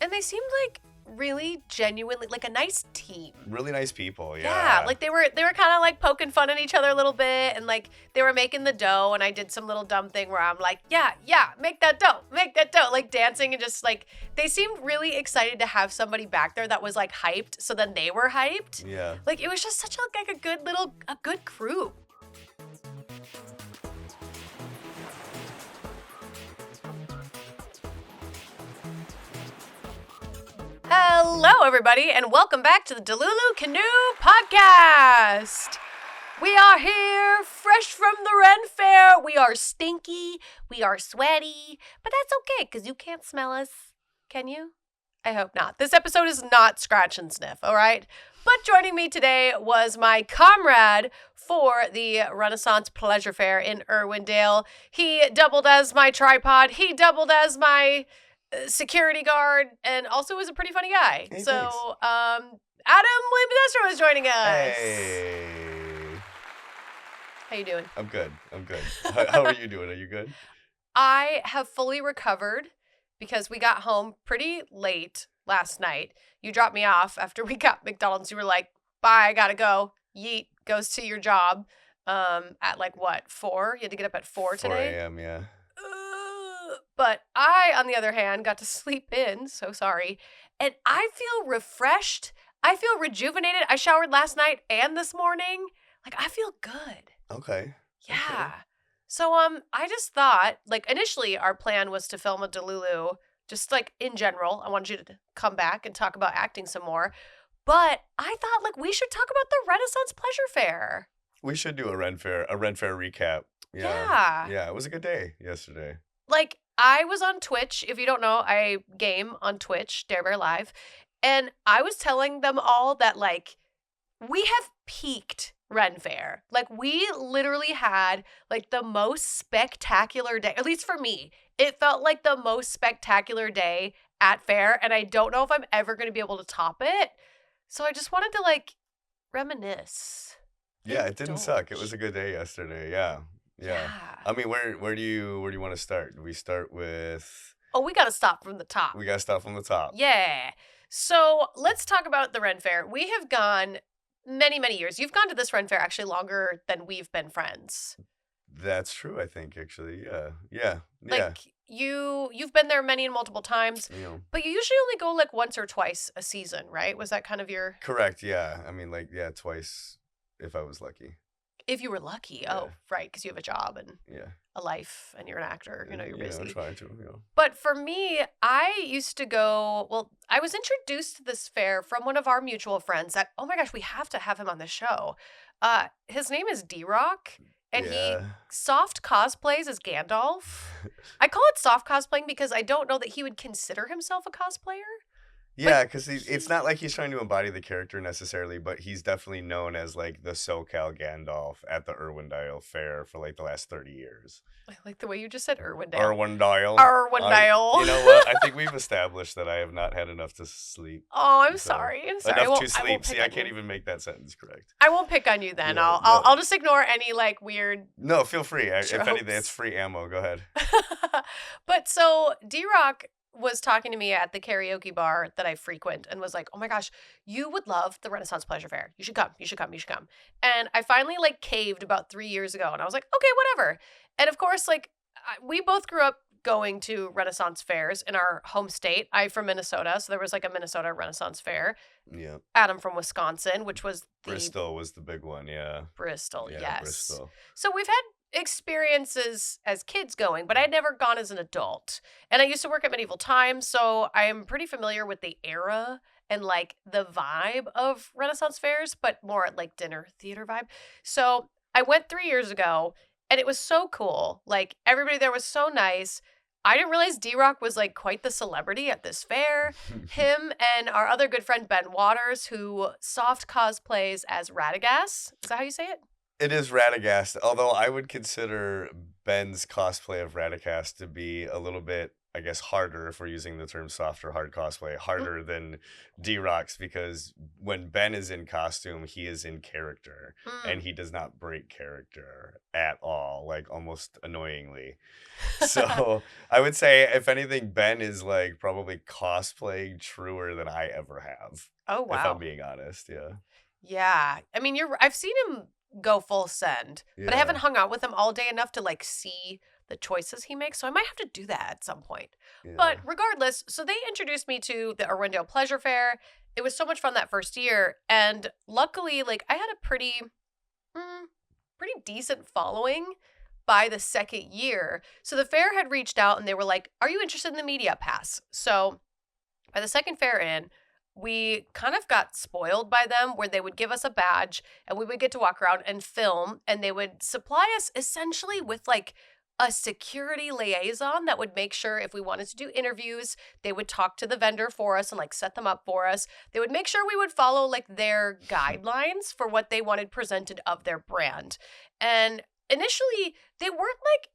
And they seemed like really genuinely like a nice team. Really nice people, yeah. Yeah, like they were kind of like poking fun at each other a little bit, and like they were making the dough, and I did some little dumb thing where I'm like, yeah, make that dough, like dancing, and just like they seemed really excited to have somebody back there that was like hyped, so then they were hyped. Yeah. Like it was just such a good crew. Hello, everybody, and welcome back to the Delulu Canoe podcast. We are here, fresh from the Ren Fair. We are stinky, we are sweaty, but that's okay, because you can't smell us. Can you? I hope not. This episode is not scratch and sniff, all right? But joining me today was my comrade for the Renaissance Pleasure Fair in Irwindale. He doubled as my tripod. He doubled as my security guard, and also was a pretty funny guy. Hey, so, thanks. Adam William is joining us. Hey. How you doing? I'm good. How are you doing? Are you good? I have fully recovered because we got home pretty late last night. You dropped me off after we got McDonald's. You were like, bye, I gotta go. Yeet goes to your job at like what, 4? You had to get up at 4 today? 4 a.m., yeah. But I, on the other hand, got to sleep in, so sorry, and I feel refreshed. I feel rejuvenated. I showered last night and this morning. Like, I feel good. Okay. Yeah. Okay. So, I just thought, like, initially our plan was to film a Delulu, just, like, in general. I wanted you to come back and talk about acting some more. But I thought, like, we should talk about the Renaissance Pleasure Fair. We should do a Ren Fair recap. Yeah. Yeah, it was a good day yesterday. Like, I was on Twitch. If you don't know, I game on Twitch, Dare Bear Live. And I was telling them all that, like, we have peaked Ren Fair. Like, we literally had, like, the most spectacular day. At least for me. It felt like the most spectacular day at Fair. And I don't know if I'm ever going to be able to top it. So I just wanted to, like, reminisce. Yeah, it didn't suck. It was a good day yesterday. Yeah. I mean, where do you want to start? Do we start with? Oh, we got to stop from the top. We got to start from the top. Yeah. So let's talk about the Ren Fair. We have gone many, many years. You've gone to this Ren Fair actually longer than we've been friends. That's true, I think, actually. Yeah. Like, you've been there many and multiple times, but you usually only go like once or twice a season, right? Was that kind of your... Correct, yeah. I mean, like, yeah, twice if I was lucky. If you were lucky. Yeah. Oh, right, because you have a job and a life and you're an actor, you're busy. I'm trying to, But for me, I used to go, well, I was introduced to this fair from one of our mutual friends that, oh my gosh, we have to have him on the show. His name is D-Rock, and he soft cosplays as Gandalf. I call it soft cosplaying because I don't know that he would consider himself a cosplayer. Yeah, because it's not like he's trying to embody the character necessarily, but he's definitely known as like the SoCal Gandalf at the Irwindale Fair for like the last 30 years. I like the way you just said Irwindale. Irwindale. You know what? I think we've established that I have not had enough to sleep. Oh, I'm sorry. Enough to sleep. See, I can't even make that sentence correct. I won't pick on you then. Yeah, I'll just ignore any like weird. No, feel free. If tropes. anything, it's free ammo. Go ahead. But so D-Rock was talking to me at the karaoke bar that I frequent and was like, oh my gosh, you would love the Renaissance Pleasure Fair. You should come. And I finally like caved about 3 years ago and I was like, okay, whatever. And of course, like we both grew up going to Renaissance fairs in our home state. I'm from Minnesota, so there was like a Minnesota Renaissance Fair. Yeah. Adam from Wisconsin, which was Bristol was the big one, yeah. Bristol, yeah, yes. Bristol. So we've had experiences as kids going, but I'd never gone as an adult. And I used to work at Medieval Times, so I'm pretty familiar with the era and like the vibe of Renaissance fairs, but more like dinner theater vibe. So I went 3 years ago and it was so cool. Like everybody there was so nice. I didn't realize D-Rock was like quite the celebrity at this fair. Him and our other good friend Ben Waters, who soft cosplays as Radagast. Is that how you say it? It is Radagast, although I would consider Ben's cosplay of Radagast to be a little bit I guess, harder, if we're using the term soft or hard cosplay, harder than D-Rock's, because when Ben is in costume, he is in character and Mm. he does not break character at all, like almost annoyingly. So I would say, if anything, Ben is like probably cosplaying truer than I ever have, Oh, if I'm wow. being honest. Yeah. Yeah. I mean, I've seen him go full send, but I haven't Yeah. hung out with him all day enough to like see the choices he makes. So I might have to do that at some point. But Yeah. regardless, so they introduced me to the Irwindale Pleasure Fair. It was so much fun that first year. And luckily, like I had a mm, pretty decent following by the second year. So the fair had reached out and they were like, "Are you interested in the media pass?" So by the second fair in, we kind of got spoiled by them where they would give us a badge and we would get to walk around and film, and they would supply us essentially with like a security liaison that would make sure if we wanted to do interviews, they would talk to the vendor for us and like set them up for us. They would make sure we would follow like their guidelines for what they wanted presented of their brand. And initially, they weren't like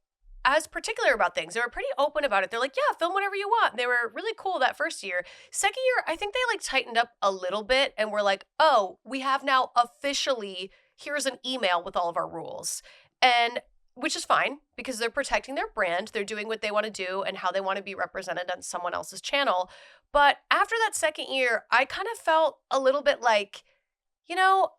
as particular about things. They were pretty open about it. They're like, yeah, film whatever you want. They were really cool that first year. Second year, I think they like tightened up a little bit and were like, oh, we have now officially, here's an email with all of our rules. And which is fine because they're protecting their brand. They're doing what they want to do and how they want to be represented on someone else's channel. But after that second year, I kind of felt a little bit like, you know,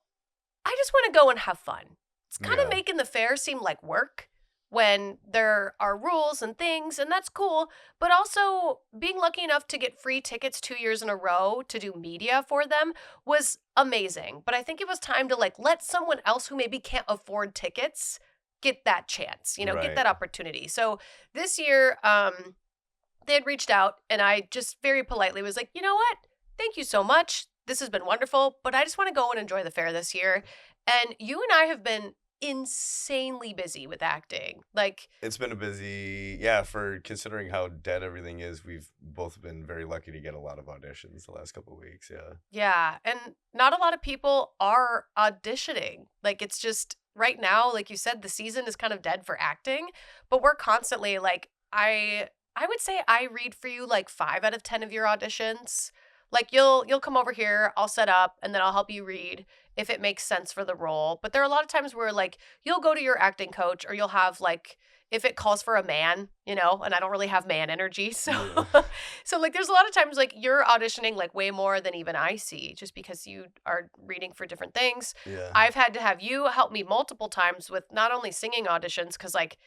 I just want to go and have fun. It's kind of Yeah. making the fair seem like work when there are rules and things, and that's cool. But also, being lucky enough to get free tickets 2 years in a row to do media for them was amazing. But I think it was time to like let someone else who maybe can't afford tickets get that chance, get Right. that opportunity. So this year, they had reached out, and I just very politely was like, you know what? Thank you so much. This has been wonderful, but I just want to go and enjoy the fair this year. And you and I have been insanely busy with acting. Like, It's been a busy, yeah, for considering how dead everything is, we've both been very lucky to get a lot of auditions the last couple of weeks. Yeah. yeah, and not a lot of people are auditioning. Like, it's just right now, like you said, the season is kind of dead for acting, but we're constantly like, I would say I read for you like 5 out of 10 of your auditions. Like you'll come over here, I'll set up, and then I'll help you read if it makes sense for the role. But there are a lot of times where like you'll go to your acting coach, or you'll have like if it calls for a man, and I don't really have man energy. So Yeah. so like there's a lot of times like you're auditioning like way more than even I see just because you are reading for different things. Yeah. I've had to have you help me multiple times with not only singing auditions cuz like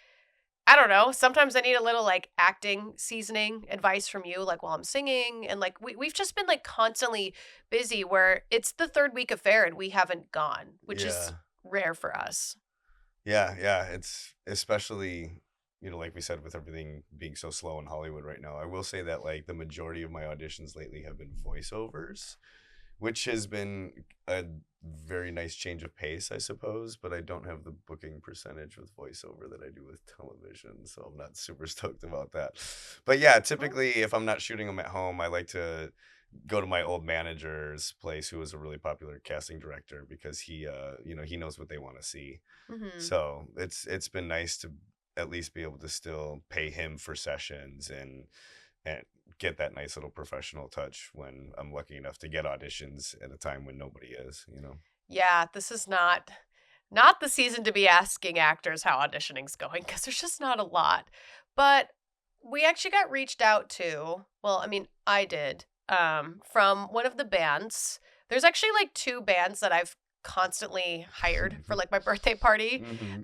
I don't know. Sometimes I need a little like acting seasoning advice from you, like while I'm singing. And like we've just been like constantly busy where it's the third week of fair and we haven't gone, which is Yeah. rare for us. Yeah, yeah, it's especially, like we said, with everything being so slow in Hollywood right now. I will say that like the majority of my auditions lately have been voiceovers, which has been a very nice change of pace, I suppose, but I don't have the booking percentage with voiceover that I do with television, so I'm not super stoked about that. But yeah, Mm. typically if I'm not shooting them at home, I like to go to my old manager's place, who was a really popular casting director, because he knows what they want to see. Mm-hmm. So it's been nice to at least be able to still pay him for sessions and get that nice little professional touch when I'm lucky enough to get auditions at a time when nobody is. Yeah, this is not the season to be asking actors how auditioning's going because there's just not a lot. But we actually got reached out to, well, I mean, I did, from one of the bands. There's actually like two bands that I've constantly hired for like my birthday party. Hmm.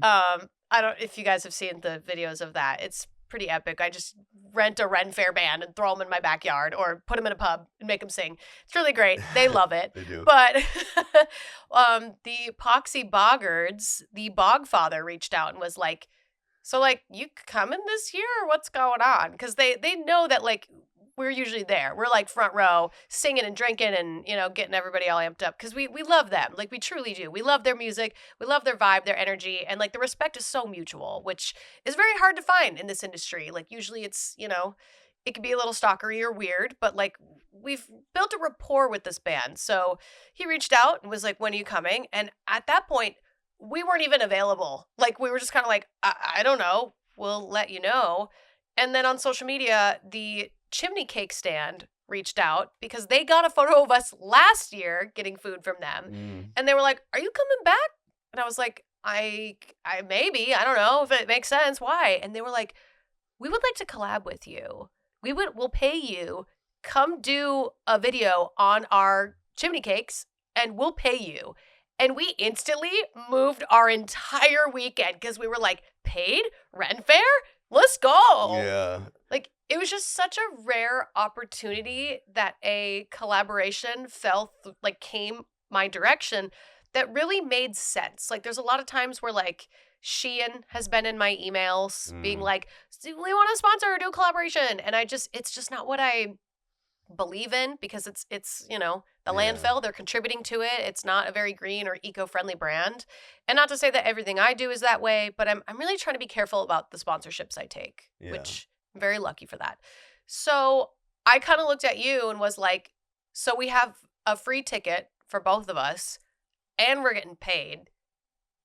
I don't if you guys have seen the videos of that. It's pretty epic. I just rent a Ren Fair band and throw them in my backyard or put them in a pub and make them sing. It's really great. They love it. They do. But the Poxy Boggards, the Bogfather reached out and was like, so like you coming this year or what's going on? Because they know that like we're usually there. We're like front row singing and drinking and getting everybody all amped up because we love them. Like we truly do. We love their music. We love their vibe, their energy, and like the respect is so mutual, which is very hard to find in this industry. Like usually it's it can be a little stalkery or weird, but like we've built a rapport with this band. So he reached out and was like, "When are you coming?" And at that point, we weren't even available. Like we were just kind of like, I don't know. We'll let you know. And then on social media, the chimney cake stand reached out because they got a photo of us last year getting food from them. Mm. And they were like, "Are you coming back?" And I was like, I maybe, I don't know if it makes sense. Why? And they were like, "We would like to collab with you. We'll pay you. Come do a video on our chimney cakes and we'll pay you." And we instantly moved our entire weekend because we were like, paid? Ren Fair? Let's go. Yeah. Like, it was just such a rare opportunity that a collaboration came my direction that really made sense. Like, there's a lot of times where, like, Shein has been in my emails being like, "We want to sponsor or do a collaboration." And it's just not what I believe in because it's the landfill, they're contributing to it. It's not a very green or eco-friendly brand. And not to say that everything I do is that way, but I'm really trying to be careful about the sponsorships I take, which I'm very lucky for that. So I kind of looked at you and was like, so we have a free ticket for both of us and we're getting paid.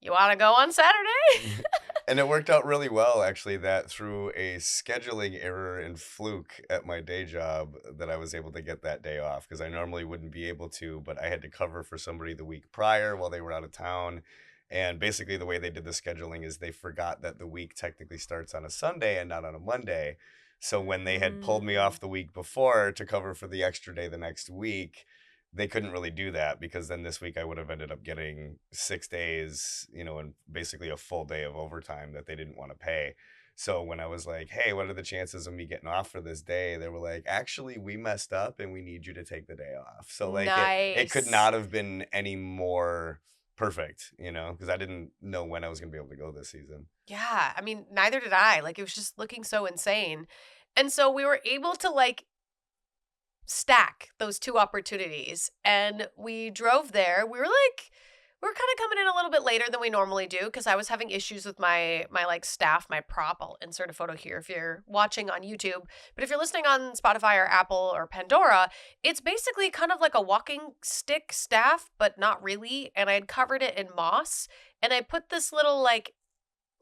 You want to go on Saturday? And it worked out really well, actually, that through a scheduling error and fluke at my day job that I was able to get that day off because I normally wouldn't be able to, but I had to cover for somebody the week prior while they were out of town. And basically the way they did the scheduling is they forgot that the week technically starts on a Sunday and not on a Monday. So when they had pulled me off the week before to cover for the extra day the next week, they couldn't really do that because then this week I would have ended up getting 6 days, and basically a full day of overtime that they didn't want to pay. So when I was like, "Hey, what are the chances of me getting off for this day?" They were like, "Actually, we messed up and we need you to take the day off." So like it could not have been any more perfect, because I didn't know when I was going to be able to go this season. Yeah, I mean, neither did I. Like, it was just looking so insane. And so we were able to, like, stack those two opportunities. And we drove there. We were kind of coming in a little bit later than we normally do because I was having issues with my like staff, my prop. I'll insert a photo here if you're watching on YouTube. But if you're listening on Spotify or Apple or Pandora, it's basically kind of like a walking stick staff, but not really. And I had covered it in moss. And I put this little like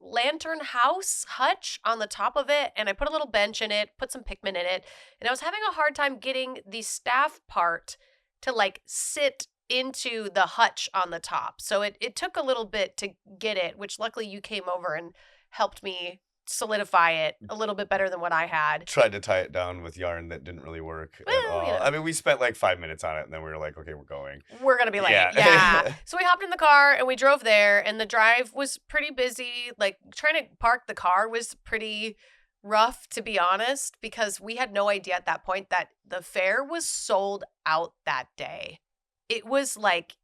lantern house hutch on the top of it, and I put a little bench in it, put some Pikmin in it, and I was having a hard time getting the staff part to like sit into the hutch on the top. So it took a little bit to get it, which luckily you came over and helped me solidify it a little bit better than what I had. Tried to tie it down with yarn that didn't really work at all. I mean, we spent like 5 minutes on it and then we were like, okay, we're going. We're going to be late. Yeah. So we hopped in the car and we drove there, and the drive was pretty busy. Like, trying to park the car was pretty rough, to be honest, because we had no idea at that point that the fair was sold out that day. It was like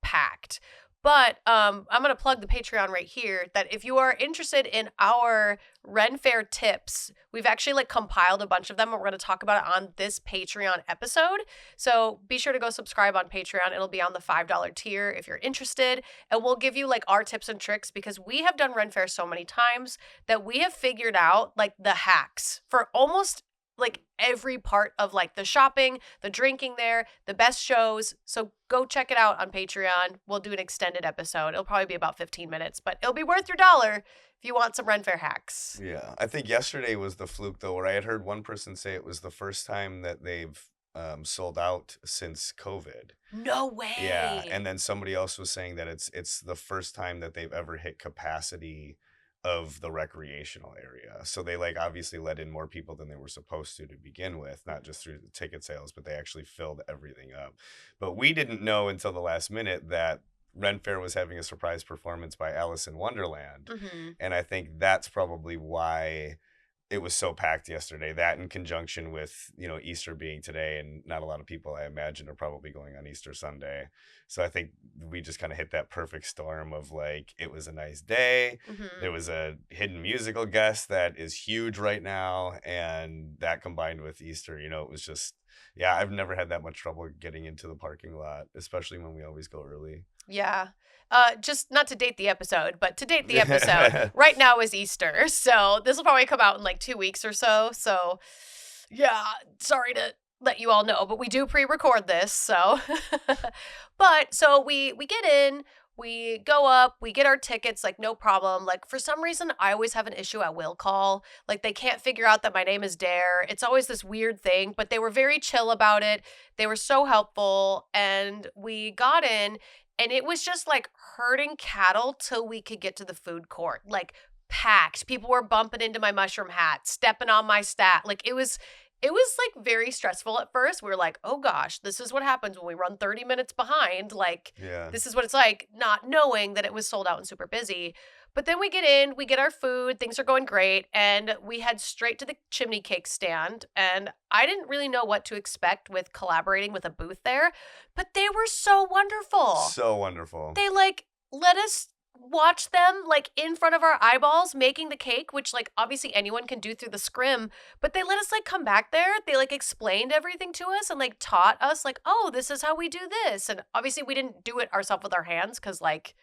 packed. But I'm going to plug the Patreon right here that if you are interested in our Ren Fair tips, we've actually like compiled a bunch of them and we're going to talk about it on this Patreon episode. So be sure to go subscribe on Patreon. It'll be on the $5 tier if you're interested. And we'll give you like our tips and tricks because we have done Ren Fair so many times that we have figured out like the hacks for almost like every part of like the shopping, the drinking there, the best shows. So go check it out on Patreon. We'll do an extended episode. It'll probably be about 15 minutes, but it'll be worth your dollar if you want some Ren Fair hacks. Yeah. I think yesterday was the fluke though, where I had heard one person say it was the first time that they've sold out since COVID. No way. Yeah. And then somebody else was saying that it's the first time that they've ever hit capacity of the recreational area. So they like obviously let in more people than they were supposed to begin with, not just through the ticket sales, but they actually filled everything up. But we didn't know until the last minute that Ren Fair was having a surprise performance by Alice in Wonderland. Mm-hmm. And I think that's probably why it was so packed yesterday. That in conjunction with, Easter being today, and not a lot of people, I imagine, are probably going on Easter Sunday. So I think we just kind of hit that perfect storm of like, it was a nice day. Mm-hmm. There was a hidden musical guest that is huge right now. And that combined with Easter, it was just, yeah, I've never had that much trouble getting into the parking lot, especially when we always go early. Yeah. Just not to date the episode, but to date the episode, right now is Easter. So this will probably come out in like 2 weeks or so. So yeah, sorry to let you all know, but we do pre-record this. So, but so we get in, We go up, we get our tickets, like, no problem. Like, for some reason, I always have an issue at will call. Like, they can't figure out that my name is Dare. It's always this weird thing, but they were very chill about it. They were so helpful. And we got in, and it was just like herding cattle till we could get to the food court. Like, packed. People were bumping into my mushroom hat, stepping on my stat. Like, it was like very stressful at first. We were like, oh gosh, this is what happens when we run 30 minutes behind. Like, Yeah. this is what it's like, not knowing that it was sold out and super busy. But then we get in, we get our food, things are going great, and we head straight to the chimney cake stand. And I didn't really know what to expect with collaborating with a booth there, but they were so wonderful. So wonderful. They like let us watch them like in front of our eyeballs making the cake, which like obviously anyone can do through the scrim, but they let us like come back there. They like explained everything to us and like taught us like, oh, this is how we do this. And obviously we didn't do it ourselves with our hands because like,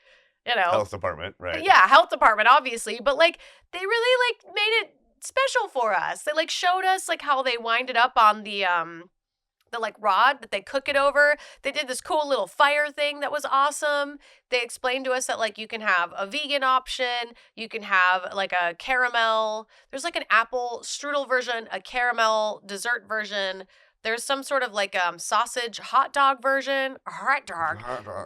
Health department, right? yeah, health department, obviously. But like they really like made it special for us. They like showed us like how they wind it up on the like rod that they cook it over. They did this cool little fire thing that was awesome. They explained to us that like you can have a vegan option, you can have like a caramel. There's like an apple strudel version, a caramel dessert version. There's some sort of like sausage hot dog version, hot dog,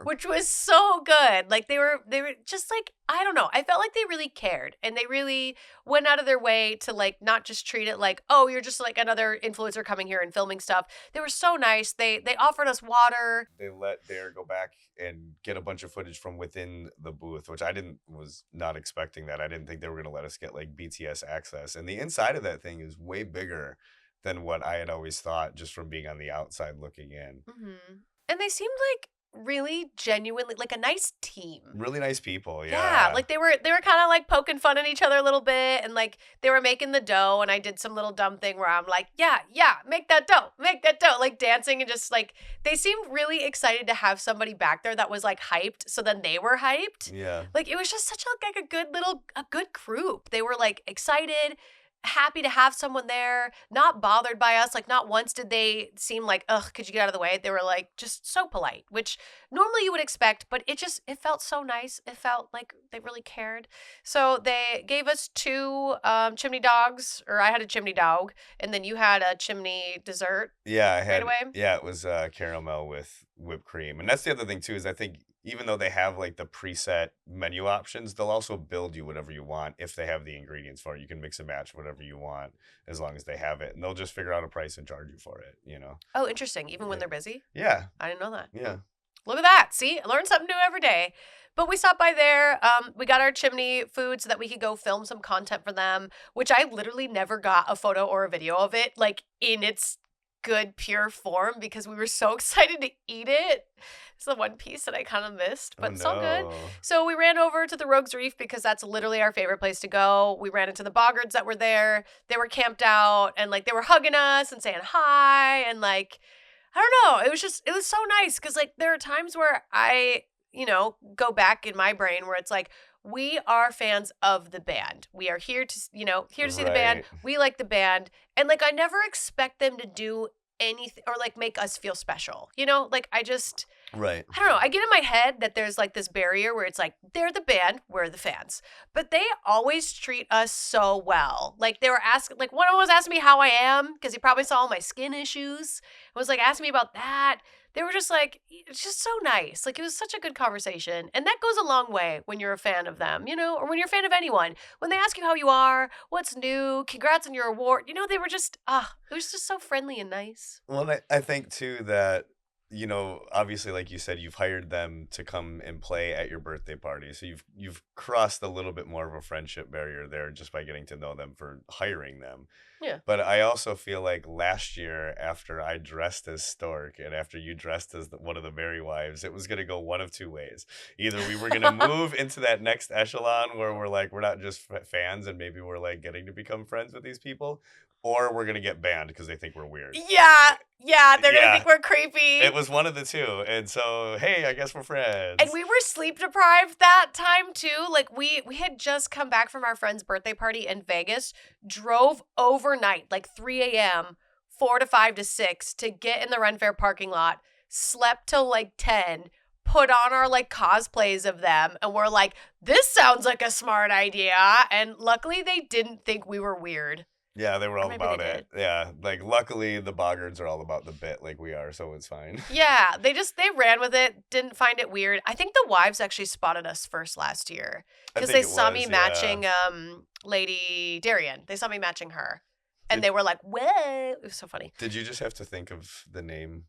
which was so good. Like they were just like, I don't know. I felt like they really cared and they really went out of their way to like not just treat it like, oh, you're just like another influencer coming here and filming stuff. They were so nice. They offered us water. They let Dare go back and get a bunch of footage from within the booth, which was not expecting that. I didn't think they were going to let us get like BTS access. And the inside of that thing is way bigger than what I had always thought just from being on the outside looking in. Mm-hmm. And they seemed like really genuinely like a nice team. Really nice people, yeah. Yeah, like they were kind of like poking fun at each other a little bit and like they were making the dough and I did some little dumb thing where I'm like, yeah, make that dough, like dancing and just like they seemed really excited to have somebody back there that was like hyped, so then they were hyped. Yeah. Like it was just such a good group. They were like excited, happy to have someone there, not bothered by us. Like not once did they seem like, ugh, could you get out of the way? They were like just so polite, which normally you would expect, but it felt so nice. It felt like they really cared. So they gave us 2 chimney dogs, or I had a chimney dog, and then you had a chimney dessert. Yeah, I had. Right away? Yeah, it was caramel with whipped cream, and that's the other thing too. Is I think even though they have like the preset menu options, they'll also build you whatever you want if they have the ingredients for it. You can mix and match whatever you want as long as they have it, and they'll just figure out a price and charge you for it. You know. Oh, interesting. Even when Yeah. they're busy? Yeah. I didn't know that. Yeah. Look at that. See, I learned something new every day. But we stopped by there. We got our chimney food so that we could go film some content for them, which I literally never got a photo or a video of it, like in its good, pure form, because we were so excited to eat it. It's the one piece that I kind of missed, but it's all good. No. So we ran over to the Rogues Reef because that's literally our favorite place to go. We ran into the boggards that were there. They were camped out and like they were hugging us and saying hi and like, I don't know. It was so nice because like there are times where I, go back in my brain where it's like, we are fans of the band. We are here to, here to see the band. Right. We like the band. And like, I never expect them to do anything or like make us feel special, like Right. I don't know. I get in my head that there's like this barrier where it's like, they're the band, we're the fans. But they always treat us so well. Like they were asking, like one of them was asking me how I am because he probably saw all my skin issues. It was like asking me about that. They were just like, it's just so nice. Like it was such a good conversation. And that goes a long way when you're a fan of them, or when you're a fan of anyone. When they ask you how you are, what's new, congrats on your award, they were just, it was just so friendly and nice. Well, and I think too that, obviously, like you said, you've hired them to come and play at your birthday party. So you've crossed a little bit more of a friendship barrier there just by getting to know them for hiring them. Yeah. But I also feel like last year, after I dressed as Stork and after you dressed as one of the Berry Wives, it was going to go one of 2 ways. Either we were going to move into that next echelon where we're like, we're not just fans and maybe we're like getting to become friends with these people, or we're going to get banned because they think we're weird. Yeah, they're going to Yeah. think we're creepy. It was one of the 2. And so, hey, I guess we're friends. And we were sleep deprived that time too. Like we had just come back from our friend's birthday party in Vegas, drove overnight, like 3 a.m., 4 to 5 to 6 to get in the Ren Fair parking lot, slept till like 10, put on our like cosplays of them and we're like, this sounds like a smart idea. And luckily they didn't think we were weird. Yeah, they were Or all maybe about they it. Yeah, like luckily the boggards are all about the bit like we are, so it's fine. Yeah, they ran with it, didn't find it weird. I think the wives actually spotted us first last year I because think they it saw was, me yeah. matching Lady Darian. They saw me matching her. And Did- they were like, "Whoa." It was so funny. Did you just have to think of the name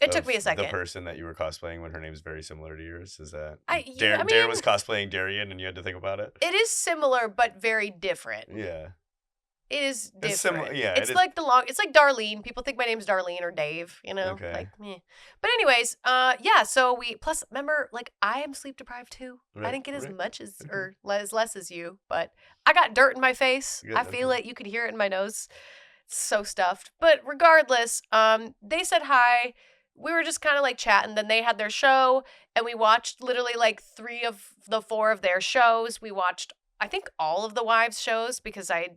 It took of me a second. the person that you were cosplaying when her name's very similar to yours? Is that I Darren mean, was cosplaying Darian and you had to think about it? it is similar but very different. Yeah. It is different. It's similar, yeah, It's it is. like it's like Darlene. People think my name's Darlene or Dave, you know? Okay. Like meh. But anyways, yeah, so we plus remember, like I am sleep deprived too. I Right, didn't get as right. much as Okay. or as less as you, but I got dirt in my face. Good, I feel okay. it. You could hear it in my nose. It's so stuffed. But regardless, they said hi. We were just kind of like chatting. Then they had their show, and we watched literally like 3 of the 4 of their shows. We watched, I think, all of the wives' shows because I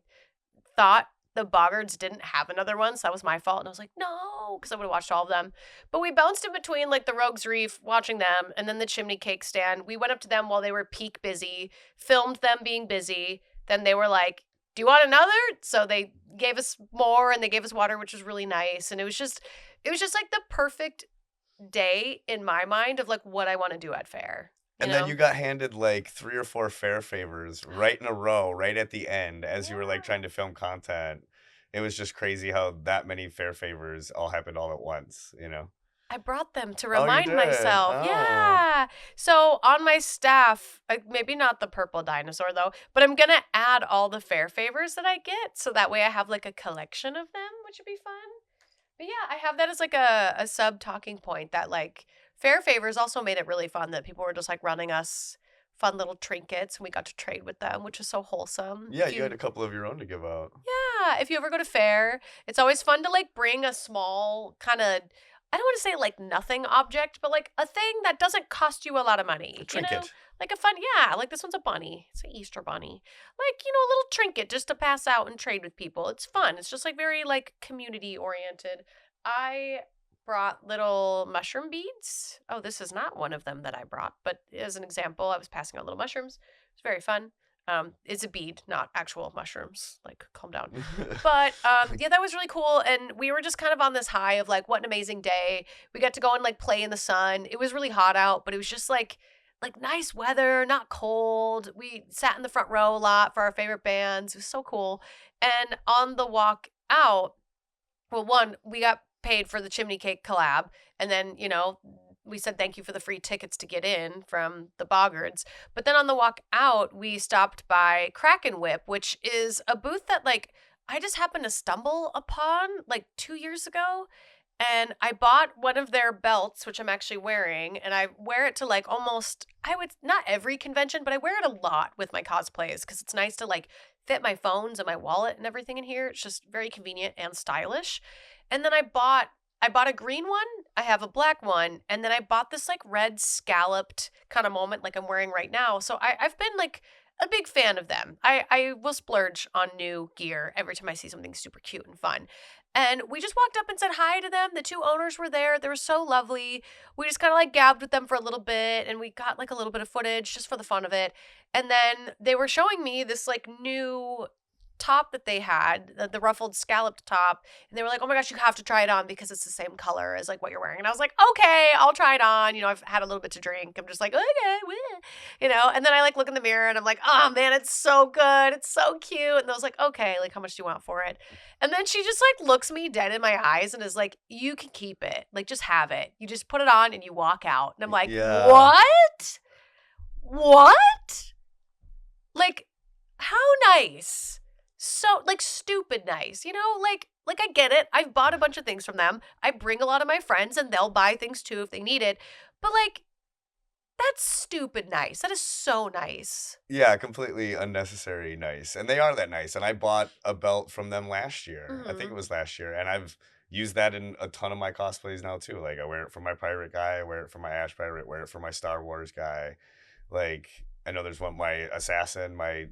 thought the Boggards didn't have another one, so that was my fault. And I was like, no, because I would have watched all of them. But we bounced in between like the Rogues Reef, watching them, and then the Chimney Cake Stand. We went up to them while they were peak busy, filmed them being busy. Then they were like, do you want another? So they gave us more, and they gave us water, which was really nice. And it was just like the perfect day in my mind of like what I want to do at fair. And then you got handed like 3 or 4 fair favors right in a row, right at the end, as you were like trying to film content. It was just crazy how that many fair favors all happened all at once, you know? I brought them to Oh, you remind did? myself. Oh. Yeah. So on my staff, maybe not the purple dinosaur though, but I'm going to add all the fair favors that I get. So that way I have like a collection of them, which would be fun. But yeah, I have that as like a sub talking point that like fair favors also made it really fun that people were just like running us fun little trinkets and we got to trade with them, which is so wholesome. Yeah, you had a couple of your own to give out. Yeah, if you ever go to fair, it's always fun to like bring a small kind of, I don't want to say like nothing object, but like a thing that doesn't cost you a lot of money. A trinket. You know? Like a fun, yeah, like this one's a bunny. It's an Easter bunny. Like, you know, a little trinket just to pass out and trade with people. It's fun. It's just like very like community oriented. I brought little mushroom beads. Oh, this is not one of them that I brought, but as an example, I was passing out little mushrooms. It's very fun. It's a bead, not actual mushrooms. Like, calm down. But yeah, that was really cool. And we were just kind of on this high of like, what an amazing day. We got to go and like play in the sun. It was really hot out, but it was just like nice weather, not cold. We sat in the front row a lot for our favorite bands. It was so cool. And on the walk out, well, one, we got paid for the Chimney Cake collab. And then, you know, we said thank you for the free tickets to get in from the Boggards. But then on the walk out, we stopped by Kraken Whip, which is a booth that like I just happened to stumble upon like 2 years ago. And I bought one of their belts, which I'm actually wearing, and I wear it to like almost, I would, not every convention, but I wear it a lot with my cosplays because it's nice to like fit my phones and my wallet and everything in here. It's just very convenient and stylish. And then I bought a green one, I have a black one, and then I bought this like red scalloped kind of moment like I'm wearing right now. So I've been like a big fan of them. I will splurge on new gear every time I see something super cute and fun. And we just walked up and said hi to them. The 2 owners were there. They were so lovely. We just kind of like gabbed with them for a little bit and we got like a little bit of footage just for the fun of it. And then they were showing me this like new top that they had, the ruffled scalloped top, and they were like, oh my gosh, you have to try it on because it's the same color as like what you're wearing. And I was like, okay, I'll try it on. You know, I've had a little bit to drink. I'm just like, okay, weh. You know, and then I like look in the mirror and I'm like, oh man, it's so good. It's so cute. And I was like, okay, like how much do you want for it? And then she just like looks me dead in my eyes and is like, you can keep it. Like just have it. You just put it on and you walk out. And I'm like, Yeah. what? What? Like, how nice. So like stupid nice, you know, like I get it. I've bought a bunch of things from them. I bring a lot of my friends and they'll buy things too if they need it. But like that's stupid nice. That is so nice. Yeah, completely unnecessary nice. And they are that nice. And I bought a belt from them last year. I think it was last year. And I've used that in a ton of my cosplays now too. Like I wear it for my pirate guy, I wear it for my Ash pirate, wear it for my Star Wars guy. Like I know there's one, my assassin, my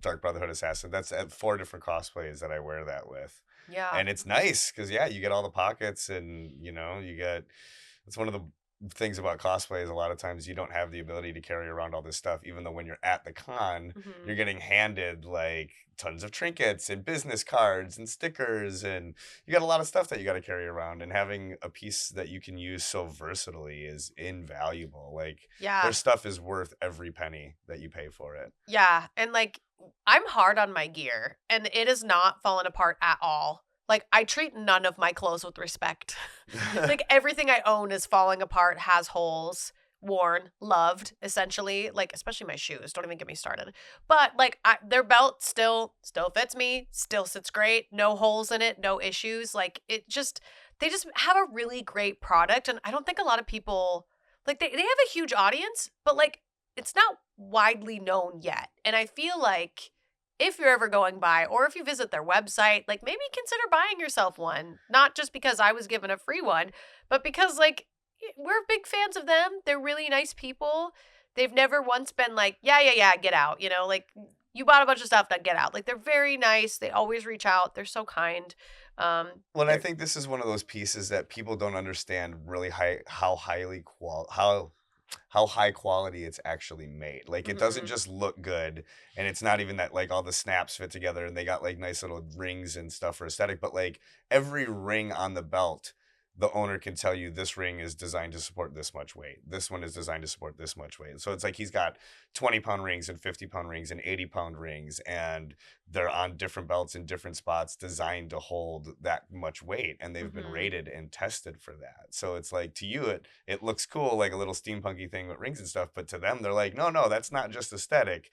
Dark Brotherhood assassin. That's 4 different cosplays that I wear that with. Yeah. And it's nice because, yeah, you get all the pockets and, you know, it's one of the things about cosplay is a lot of times you don't have the ability to carry around all this stuff, even though when you're at the con, Hmm. you're getting handed like tons of trinkets and business cards and stickers, and you got a lot of stuff that you got to carry around. And having a piece that you can use so versatilely is invaluable. Like their Yeah. stuff is worth every penny that you pay for it. Yeah. And like, I'm hard on my gear and it is not fallen apart at all. Like, I treat none of my clothes with respect. Like, everything I own is falling apart, has holes, worn, loved, essentially. Like, especially my shoes. Don't even get me started. But like, their belt still fits me, still sits great, no holes in it, no issues. Like, they just have a really great product, and I don't think a lot of people like they have a huge audience, but like it's not widely known yet. And I feel like if you're ever going by or if you visit their website, like maybe consider buying yourself one. Not just because I was given a free one, but because like we're big fans of them. They're really nice people. They've never once been like, yeah, get out. You know, like you bought a bunch of stuff, now get out. Like they're very nice. They always reach out. They're so kind. Um, Well, and I they're think this is one of those pieces that people don't understand really how high quality it's actually made. Like it doesn't mhm. just look good, and it's not even that like all the snaps fit together and they got like nice little rings and stuff for aesthetic, but like every ring on the belt, the owner can tell you this ring is designed to support this much weight. This one is designed to support this much weight. So it's like he's got 20-pound rings and 50-pound rings and 80-pound rings, and they're on different belts in different spots designed to hold that much weight, and they've been Mhm. rated and tested for that. So it's like to you it looks cool, like a little steampunky thing with rings and stuff, but to them they're like, no, that's not just aesthetic.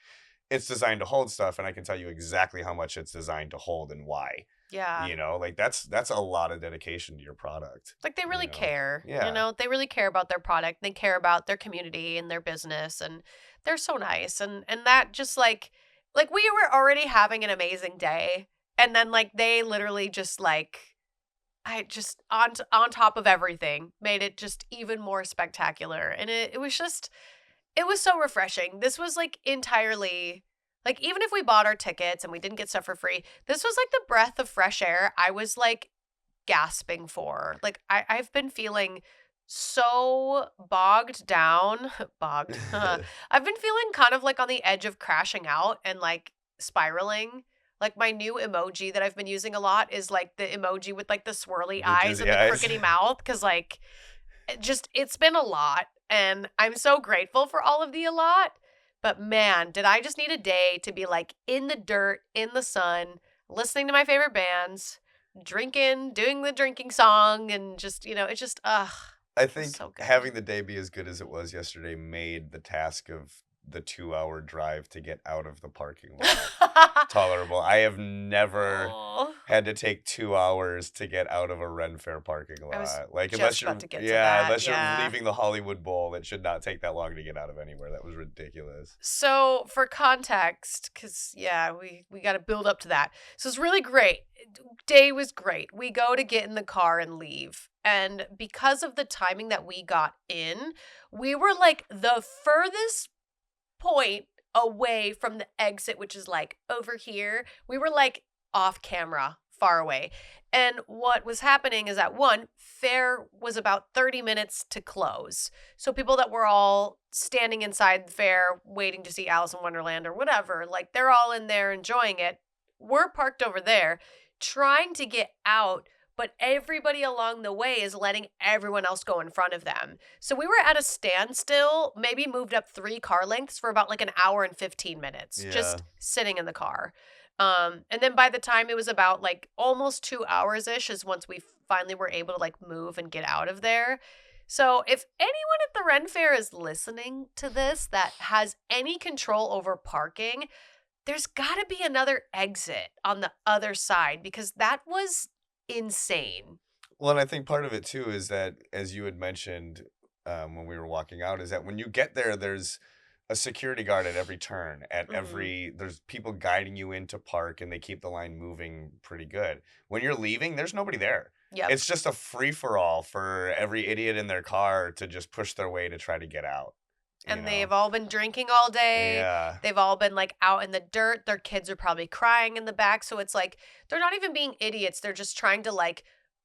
It's designed to hold stuff, and I can tell you exactly how much it's designed to hold and why. Yeah. Like that's a lot of dedication to your product. Like they really care. Yeah. They really care about their product. They care about their community and their business, and they're so nice. And that just like we were already having an amazing day, and then like they literally just like I just on top of everything made it just even more spectacular. And it was just it was so refreshing. This was like entirely like even if we bought our tickets and we didn't get stuff for free, this was like the breath of fresh air I was like gasping for. Like I've been feeling so bogged down, bogged. I've been feeling kind of like on the edge of crashing out and like spiraling. Like my new emoji that I've been using a lot is like the emoji with like the swirly The eyes dizzy and the eyes. crookedy mouth cuz like it's been a lot and I'm so grateful for all of the a lot. But man, did I just need a day to be like in the dirt, in the sun, listening to my favorite bands, drinking, doing the drinking song, and just, it's just, I it was think so good. having the day be as good as it was yesterday made the task of the 2-hour drive to get out of the parking lot tolerable. I have never Oh, had to take 2 hours to get out of a Ren Fair parking I was lot. Like just unless about you're to get to yeah, that. unless you're Yeah. leaving the Hollywood Bowl, it should not take that long to get out of anywhere. That was ridiculous. So for context, because yeah, we got to build up to that. So it's really great. Day was great. We go to get in the car and leave, and because of the timing that we got in, we were like the furthest point away from the exit, which is like over here. We were like off camera, far away. And what was happening is that one, fair was about 30 minutes to close. So people that were all standing inside the fair waiting to see Alice in Wonderland or whatever, like they're all in there enjoying it. We're parked over there trying to get out, but everybody along the way is letting everyone else go in front of them. So we were at a standstill, maybe moved up 3 car lengths for about like an hour and 15 minutes, Yeah. just sitting in the car. And then by the time it was about like almost 2 hours ish is once we finally were able to like move and get out of there. So if anyone at the Ren Fair is listening to this that has any control over parking, there's got to be another exit on the other side because that was insane. Well, and I think part of it too is that, as you had mentioned when we were walking out, is that when you get there, there's a security guard at every turn. Hmm. There's people guiding you into park, and they keep the line moving pretty good. When you're leaving, there's nobody there. Yep. It's just a free for all for every idiot in their car to just push their way to try to get out. You And know? they've all been drinking all day. Yeah. They've all been like out in the dirt. Their kids are probably crying in the back. So it's like they're not even being idiots. They're just trying to like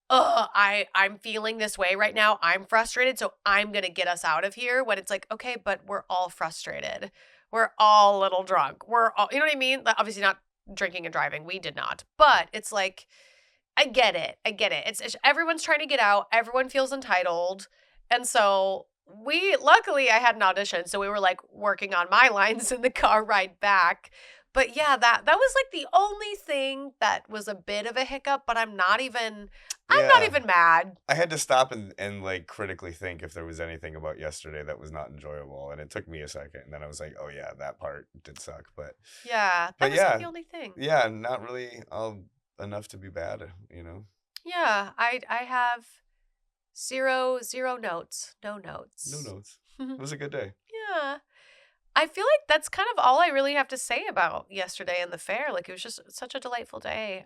I'm feeling this way right now. I'm frustrated, so I'm going to get us out of here. When it's like, okay, but we're all frustrated. We're all a little drunk. We're all, you know what I mean? Like, obviously not drinking and driving. We did not. But it's like, I get it. It's everyone's trying to get out. Everyone feels entitled. And so luckily I had an audition, so we were like working on my lines in the car ride back. But yeah, that was like the only thing that was a bit of a hiccup, but I'm not even mad. I had to stop and like critically think if there was anything about yesterday that was not enjoyable, and it took me a second, and then I was like, oh yeah, that part did suck, but Yeah, that was like the only thing. Yeah, not really enough to be bad, you know. Yeah, I have zero notes. No notes. No notes. It was a good day. Yeah. I feel like that's kind of all I really have to say about yesterday in the fair. Like, it was just such a delightful day.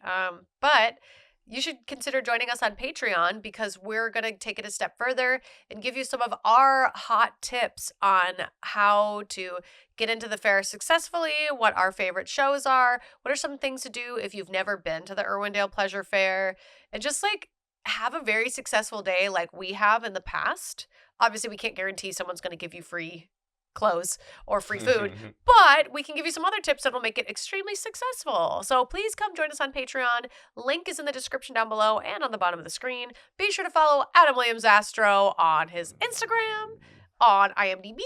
But you should consider joining us on Patreon, because we're going to take it a step further and give you some of our hot tips on how to get into the fair successfully, what our favorite shows are, what are some things to do if you've never been to the Irwindale Pleasure Fair, and just like have a very successful day like we have in the past. Obviously, we can't guarantee someone's going to give you free clothes or free food, but we can give you some other tips that will make it extremely successful. So please come join us on Patreon. Link is in the description down below and on the bottom of the screen. Be sure to follow Adam Williams Astro on his Instagram, on IMDb.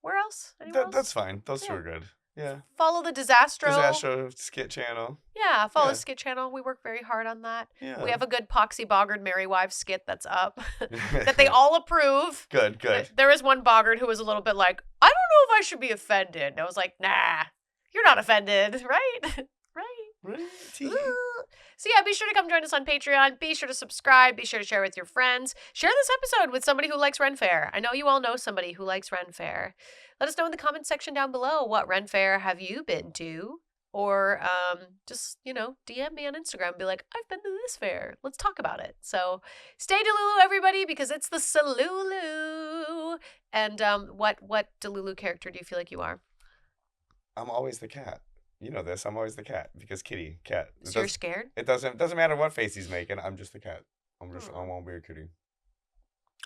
Where else? That's fine. Those two are good. Yeah. Follow the Disastro skit channel. Yeah, follow the skit channel. We work very hard on that. Yeah. We have a good Poxy Boggard Merry Wives skit that's up that they all approve. Good. There is one Boggard who was a little bit like, I don't know if I should be offended. And I was like, nah, you're not offended, right? Right. So yeah, be sure to come join us on Patreon. Be sure to subscribe. Be sure to share with your friends. Share this episode with somebody who likes Ren Fair. I know you all know somebody who likes Ren Fair. Let us know in the comment section down below, what Ren Fair have you been to? Or just, DM me on Instagram and be like, I've been to this fair. Let's talk about it. So stay Delulu, everybody, because it's the Salulu. And what Delulu character do you feel like you are? I'm always the cat. You know this. I'm always the cat because cat. So you're scared? It doesn't matter what face he's making. I'm just the cat. I won't be a kitty.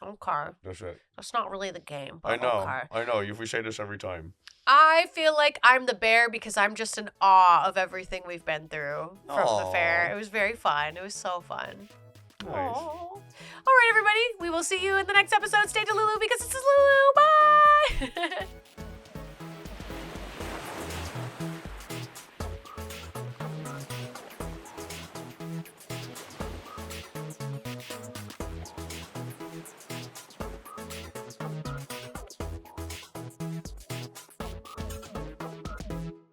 Okay. That's it. That's not really the game. But I know. Okay. I know. We say this every time. I feel like I'm the bear because I'm just in awe of everything we've been through from the fair. It was very fun. It was so fun. Nice. Aww. All right, everybody. We will see you in the next episode. Stay Delulu because it's Delulu. Bye.